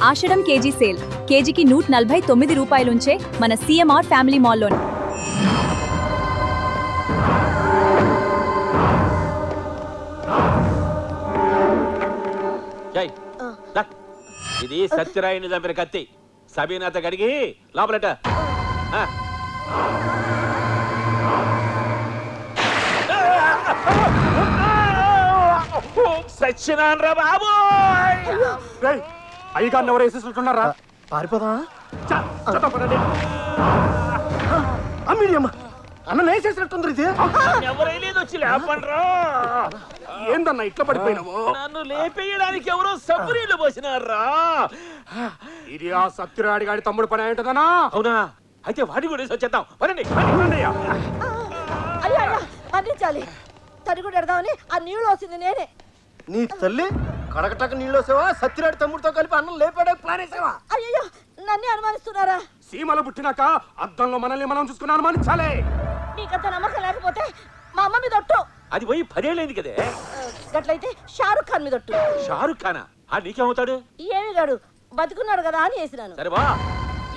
ఆషాఢం KG sale కేజీకి 149 రూపాయలుంచే మన CMR family మాల్లోని. ఇది సత్యరాయుని చంపిన కత్తి. సబీనాథ గడిగి లోపలట. సత్యనారాయణ బాబు అయ్యగారిని ఎవరు వేసేసినట్టున్నారా? పారిపోదా అన్న వేసేసినట్టుంది ఇది. ఎవరైలేదు వచ్చి లేపండ్రా. ఏందన్నా ఇట్లా పడిపోయినావు? నన్ను లేపేయడానికి ఎవరో సబ్బురీళ్ళు పోసినారా? ఇది ఆ సత్యరాడి గాడి తమ్ముడు పని ఏంటదనా? అవునా? అయితే వాడి కూడా వచ్చేద్దాం. అందించాలి. తడి కూడా ఎడదామని ఆ నీళ్ళు వచ్చింది నేనే. నీ తల్లి కడకటక నీళ్ళు వచ్చావా? సత్యరాడి తమ్ముడితో కలిపి అన్నం లేపాడానికి ప్లాన్ వేసావా? అయ్యో నన్నే అనుమానిస్తున్నారా? సీమలు పుట్టినాక అద్దంలో మనల్ని మనం చూసుకుని అనుమానించాలి. మీకంత నమ్మకం లేకపోతే మా అమ్మ మీద ఒట్టు. అది పోయి 10 ఏళ్ళైంది కదే. గట్లయితే షారుఖ్ ఖాన్ మీద ఒట్టు. షారుఖ్ ఖానా? ఆ నీకేమవుతాడు? ఏమి గాడు బతుకున్నాడు కదా అని వేసినాను. సరే బా,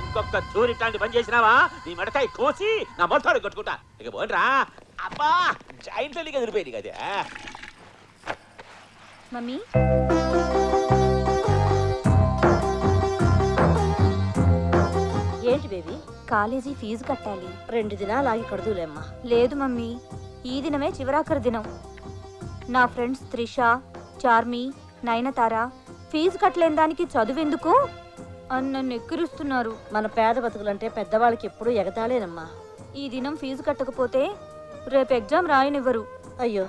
ఇంకొక తూరిట్లాంటి పని చేసినావా నీ మెడకాయ కోసి నా మొత్తాడు కట్టుకుంటా. ఇక పోండ్రా. అబ్బా జాయింట్ లీగ్ ఎదిరిపోయింది కదా. మమ్మీ ఏంటి బేబీ? కాలేజీ ఫీజు కట్టాలి. 2 దినాలు ఆగి కడుదులేమ్మా. లేదు మమ్మీ, ఈ దినమే చివరాఖరి దినం. నా ఫ్రెండ్స్ త్రిష, చార్మి, నయనతార ఫీజు కట్టలేని దానికి చదువెందుకు అని నన్ను ఎక్కిరిస్తున్నారు. మన పేద బతుకులంటే పెద్దవాళ్ళకి ఎప్పుడూ ఎగతాలేనమ్మా. ఈ దినం ఫీజు కట్టకపోతే రేపు ఎగ్జామ్ రాయనివ్వరు. అయ్యో,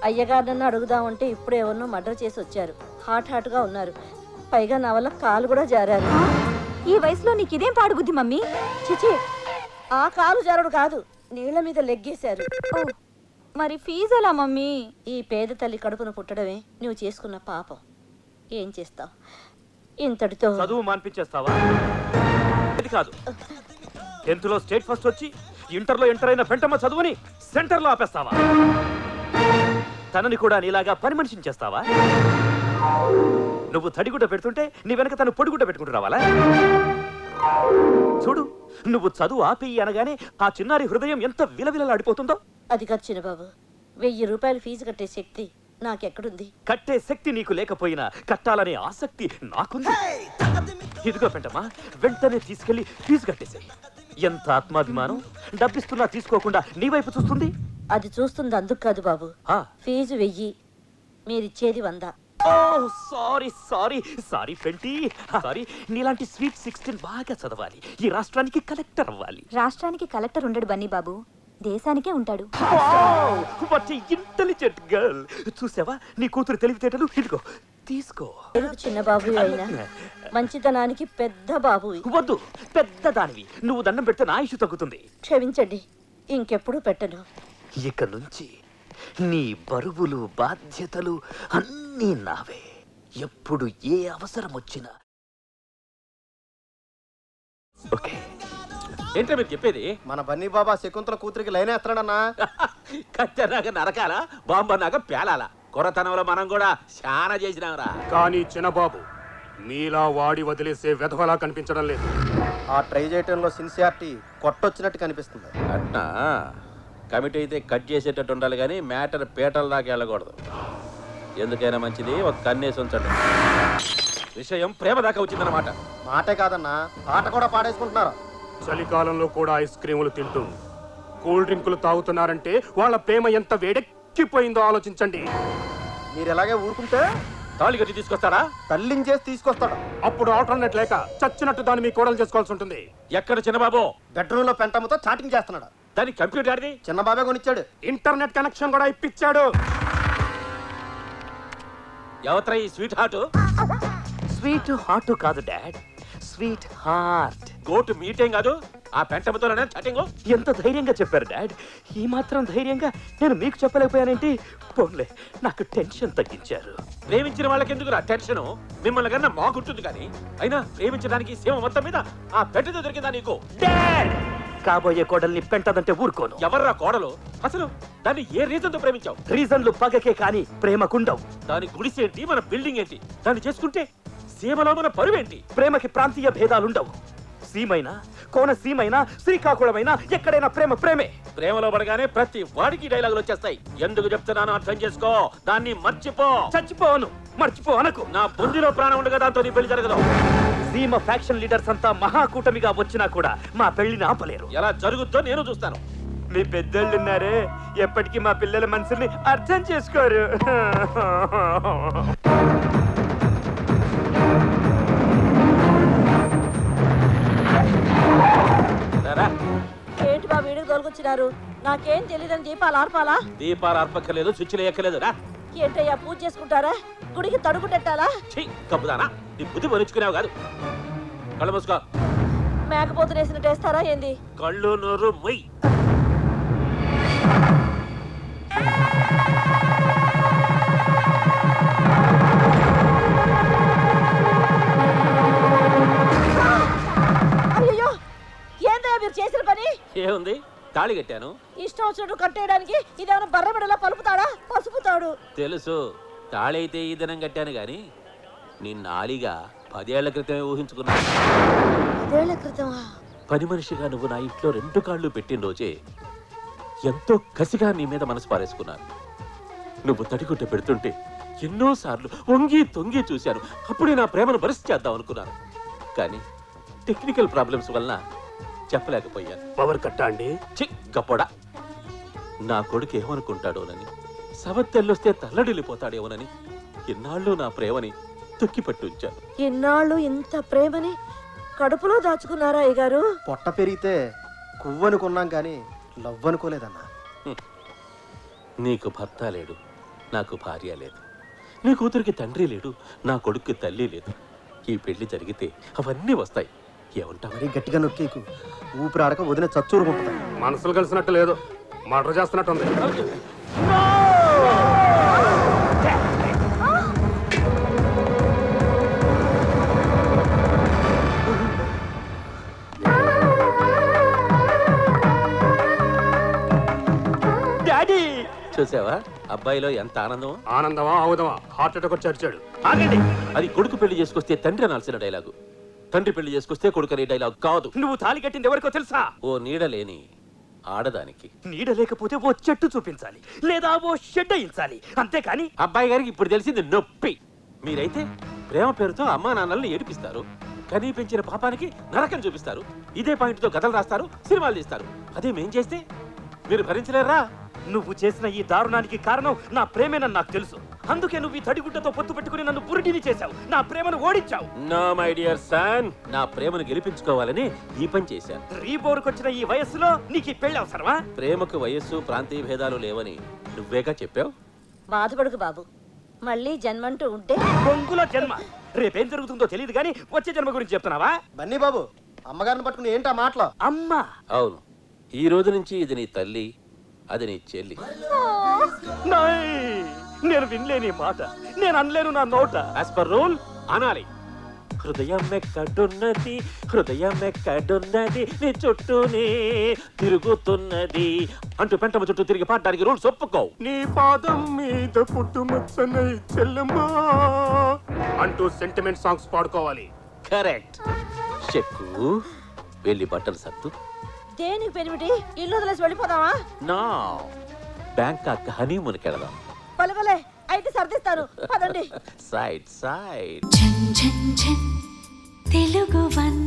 అయ్యగారినన్ను అడుగుదామంటే ఇప్పుడు ఎవరినో మర్డర్ చేసి వచ్చారు. హాట్గా ఉన్నారు. పైగా నా వల్ల కాలు కూడా జారారు. ఈ వయసులో నీకు ఇదేం పాడుబుద్ధి మమ్మీ? చిచి, ఆ కాలు జారుడు కాదు, నీళ్ల మీద లెగ్గేశారు. ఓ, మరి ఫీజు ఎలా మమ్మీ? ఈ పేద తల్లి కడుపును పుట్టడమే నువ్వు చేసుకున్న పాపం. ఏం చేస్తావు? ఇంతటితో చదువు మాన్పించేస్తావా? అది కాదు, 10th లో స్టేట్ ఫస్ట్ వచ్చి ఇంటర్లో ఎంటర్ అయిన పెంటమ్మ చదువుని సెంటర్లో ఆపేస్తావా? తనని కూడా నీలాగా పని మనిషిని చేస్తావా? నువ్వు తడిగుడ్డ పెడుతుంటే నీ వెనక తను పొడిగుడ్డ పెట్టుకుంటూ రావాలా? చూడు, నువ్వు చదువు ఆపి అనగానే ఆ చిన్నారి హృదయం ఎంత విలవిలలాడిపోతుందో. అది కాదు చిన్నబాబు, 1000 రూపాయలు ఫీజు కట్టే శక్తి నాకెక్కడుంది? కట్టే శక్తి నీకు లేకపోయినా కట్టాలనే ఆసక్తి నాకుంది. ఇదిగో పెంటమ్మా, వెంటనే తీసుకెళ్లి ఫీజు కట్టేసాయి. ఎంత ఆత్మాభిమానం! డబ్బిస్తున్నా తీసుకోకుండా నీ వైపు చూస్తుంది. అది చూస్తుంది అందుకు కాదు బాబు. ఫీజు 1000, మీరిచ్చేది 100. సారీ సారీ సారీ పెంటి, సారీ. నీలాంటి స్వీట్ 16 బాగా చదవాలి, ఈ రాష్ట్రానికి కలెక్టర్ అవ్వాలి. రాష్ట్రానికి కలెక్టర్ ఉండడు బన్నీ బాబు, దేశానికే ఉంటాడు. Intelligent girl. చూసావా నీ కూతురు తెలివితేటలు? ఇదిగో తీసుకో. చిన్న బాబు అయినా మంచితనానికి పెద్ద బాబు. వద్దు, పెద్ద దానివి. నువ్వు దండం పెడితే నా ఇష్యూ తగ్గుతుంది. క్షమించండి, ఇంకెప్పుడు పెట్టను. ఇక నుంచి నీ బరువులు బాధ్యతలు అన్నీ నావే. ఎప్పుడు ఏ అవసరం వచ్చినా. ఓకే, ఏంటో మీరు చెప్పేది? మన బన్నీ బాబా శకుంతల కూతురికి లైన్ వేస్తున్నాడన్నా. కత్తెనాక నరకాల, బాంబన్నాక పేలాల. కొరతనంలో మనం కూడా చాలా చేసినాంరా. కానీ చిన్నబాబు మీలా వాడి వదిలేసే వెధవలా కనిపించడం లేదు. ఆ ట్రై చేయటంలో సిన్సియారిటీ కొట్టొచ్చినట్టు కనిపిస్తుంది. అట్నా? కమిటీ అయితే కట్ చేసేటట్టు ఉండాలి కానీ మ్యాటర్ పీటల దాకా వెళ్ళకూడదు. ఎందుకైనా మంచిది ఒక కన్నేసి ఉంచండి. విషయం ప్రేమ దాకా వచ్చిందన్నమాట. మాటే కాదన్నా, ఆట కూడా పాడేసుకుంటున్నారు. చలికాలంలో కూడా ఐస్ క్రీములు తింటూ కూల్ డ్రింకులు తాగుతున్నారంటే వాళ్ళ ప్రేమ ఎంత వేడెక్కిపోయిందో ఆలోచించండి. మీరు ఎలాగే ఊరుకుంటే తాళి కట్టి తీసుకొస్తాడా? తల్లించేసి తీసుకొస్తాడు. అప్పుడు ఆల్టర్నేట్ లేక చచ్చినట్టు దాన్ని మీ కోడలు చేసుకోవాల్సి ఉంటుంది. ఎక్కడ చిన్నబాబు? బెడ్రూమ్ లో పెంటమ్మతో చాటింగ్ చేస్తున్నాడు. దాని కంప్యూటర్ ఆడిది చిన్న బాబే కొనిచ్చాడు. ఇంటర్నెట్ కనెక్షన్ కూడా ఇప్పించాడు. ఎవత్రా ఈ స్వీట్ హార్ట్? స్వీట్ హార్ట్ కాదు డాడ్, స్వీట్ హార్ట్. గోటు మీటేం కాదు, ఆ పెంటమ్మతోనే చాటింగ్. ఎంత ధైర్యంగా చెప్పారు డాడ్. ఈ మాత్రం ధైర్యంగా నేను మీకు చెప్పలేకపోయానేంటి? పోన్లే, నాకు టెన్షన్ తగ్గించారు. ప్రేమించిన వాళ్ళకి ఎందుకురా టెన్షన్? మిమ్మల్ని కన్నా మాకుంటుంది. కానీ అయినా ప్రేమించడానికి సీమ మొత్తం మీద ఆ పెంటతో దొరికిందా నీకు? డాడ్, కాబోయే కోడల్ని పెంటదంటే ఊరుకోను. ఎవర్రా కోడలు? అసలు దాన్ని ఏ రీజన్ తో ప్రేమించావు? రీజన్లు పగకే కానీ ప్రేమకుండవు. దాని గుడిసేంటి, మన బిల్డింగ్ ఏంటి? దాన్ని చేసుకుంటే సీమలో మన పరువేంటి? ప్రేమకి ప్రాంతీయ భేదాలుండవు. సీమైనా కోనసీమైనా శ్రీకాకుళమైనా ఎక్కడైనా ప్రేమ ప్రేమే. ప్రేమలో పడగానే ప్రతి వాడికి డైలాగులు వచ్చేస్తాయి. ఎందుకు చెప్తున్నానో అర్థం చేసుకో. దాన్ని మర్చిపో. చచ్చిపోను, మర్చిపో అనకు. నా బుద్ధిలో ప్రాణం ఉండగా దాంతో నీ పెళ్లి జరగదు. సీమ ఫ్యాక్షన్ లీడర్స్ అంతా మహాకూటమిగా వచ్చినా కూడా మా పెళ్లిని ఆపలేరు. ఎలా జరుగుద్దో నేను చూస్తాను. మీ పెద్దోళ్ళున్నారే, ఎప్పటికీ మా పిల్లల మనసుల్ని అర్థం చేసుకోరు. రారా. ఏంటి బాబు వీడికి తోలుకొచ్చినారు? నాకేం తెలియదని దీపాలు ఆర్పాలా? దీపాలు అర్పక్కర్లేదు, స్విచ్లు ఎక్కలేదు. రా. ఏంటయ్యా పూజ చేసుకుంటారా? గుడికి తడుగు నెట్టాలా? ఛీ, కప్పుదానా? నీ బుద్ధి పరుచుకునేవు కాదు. కళ్ళు మూసుకో. మేకపోతునేసినట్టు వేస్తారా ఏంది? కళ్ళు నోరు మొయ్. అయ్యో ఏందయ్యా మీరు చేసిన పని? ఏముంది, తాళి కట్టాను. ఇష్టం వచ్చినట్టు కట్టేయడానికి ఇదేమైనా బర్ర బిడలా పలుపుతాడా? పసుపుతాడు. తెలుసు, తాళి అయితే ఈ దినం కట్టాను గాని నిన్నాలిగా 10 ఏళ్ల క్రితమే ఊహించుకున్నా. 10 ఏళ్ల క్రితమా? పని మనిషిగా నువ్వు నా ఇంట్లో 2 కాళ్ళు పెట్టిన రోజే ఎంతో కసిగా నీ మీద మనసు పారేసుకున్నాను. నువ్వు తడిగుడ్డ పెడుతుంటే ఎన్నోసార్లు వంగి తొంగి చూశాను. అప్పుడే నా ప్రేమను భరిసి చేద్దాం అనుకున్నాను. కానీ టెక్నికల్ ప్రాబ్లమ్స్ వలన చెప్పలేకపోయాను. పవర్ కట్టా అండి? చిక్కపొడా. నా కొడుకు ఏమనుకుంటాడోనని, సవత్తెల్లొస్తే తల్లడిల్లిపోతాడేమోనని ఇన్నాళ్ళు నా ప్రేమని తొక్కిపట్టుంచాను. ఇన్నాళ్ళు ఇంత ప్రేమని కడుపులో దాచుకున్నారా అయ్యగారు? పొట్ట పెరిగితే కొవ్వనుకున్నాం కానీ లవ్ అనుకోలేదన్నా. నీకు భర్త లేడు, నాకు భార్య లేదు. నీ కూతురికి తండ్రి లేడు, నా కొడుక్కి తల్లి లేదు. ఈ పెళ్లి జరిగితే అవన్నీ వస్తాయి. ఏమంటావు? మరీ గట్టిగా నొక్కేకు, ఊపిరాడక వదిన చచ్చూరుకుంటుంది. మనసులు కలిసినట్టు లేదు, మర్డర్ చేస్తున్నట్టుంది. డాడీ, చూసావా అబ్బాయిలో ఎంత ఆనందం? ఆనందమా ఆవుదమా, హార్ట్ అటాక్ వచ్చి అరిచాడు. ఆగండి. అది కొడుకు పెళ్లి చేసుకొస్తే తండ్రి అనాల్సిన డైలాగు. తండ్రి పెళ్లి చేసుకొస్తే కొడుకు అనే డైలాగ్ కాదు. నువ్వు తాళి కట్టింది ఎవరికో తెలుసా? ఓ నీడ లేని ఆడదానికి. నీడ లేకపోతే ఓ చెట్టు చూపించాలి, లేదా ఓ షెడ్ అయించాలి, అంతేకాని అబ్బాయి గారికి ఇప్పుడు తెలిసింది నొప్పి. మీరైతే ప్రేమ పేరుతో అమ్మా నాన్నల్ని ఏడిపిస్తారు, కనీ పెంచిన పాపానికి నరకం చూపిస్తారు. ఇదే పాయింట్ తో కథలు రాస్తారు, సినిమాలు తీస్తారు. అదే మేం చేస్తే మీరు భరించలేరా? నువ్వు చేసిన ఈ దారుణానికి కారణం నా ప్రేమేనని నాకు తెలుసు. అందుకే నువ్వు ఈ తడిగుడ్డతో పొత్తు పెట్టుకుని నన్ను పురిటిని చేశావు, నా ప్రేమను ఓడించావు. నో మై డియర్ సన్, నా ప్రేమను గెలిపించుకోవాలని ఈ పని చేశాను. రీబోర్కొచ్చిన ఈ వయస్సులో నీకు ఈ పెళ్లి అవసరమా? ప్రేమకు వయస్సు ప్రాంతీయ భేదాలు లేవని నువ్వేగా చెప్పావు. బాధపడకు బాబు, మళ్ళీ జన్మంటూ ఉంటే. బొంగులో జన్మ. రేపేం జరుగుతుందో తెలియదు కానీ వచ్చే జన్మ గురించి చెప్తున్నావా? బన్నీ బాబు, అమ్మగారిని పట్టుకుని ఏంటా మాటలు? అమ్మా, అవును, ఈ రోజు నుంచి ఇది నీ తల్లి, అది నీ చెల్లి. నాయ్, నేను వినలేని మాట, నేను అనలేను నా నోట. యాజ్ పర్ రూల్ అనాలి. హృదయం ఎక్కడున్నది, హృదయం ఎక్కడున్నది, నీ చుట్టూనే తిరుగుతున్నది అంటూ పెంటమ చుట్టూ తిరిగి పాడడానికి రూల్స్ ఒప్పుకో. నీ పాదం మీద పుట్టుమచ్చనై చెల్లమ్మా అంటూ సెంటిమెంట్ సాంగ్స్ పాడుకోవాలి. కరెక్ట్. చెక్కు వెళ్ళి బట్టలు సత్తు. దేనికి పెనిమిటి? ఇల్లు వదిలేసి వెళ్ళిపోదామా? నా బ్యాంకాక్ హనీమూన్కి వెళదాం. పలువలే, అయితే సర్దిస్తాను, పదండి. Side side. ఝన్ ఝన్ ఝన్ తెలుగు వన్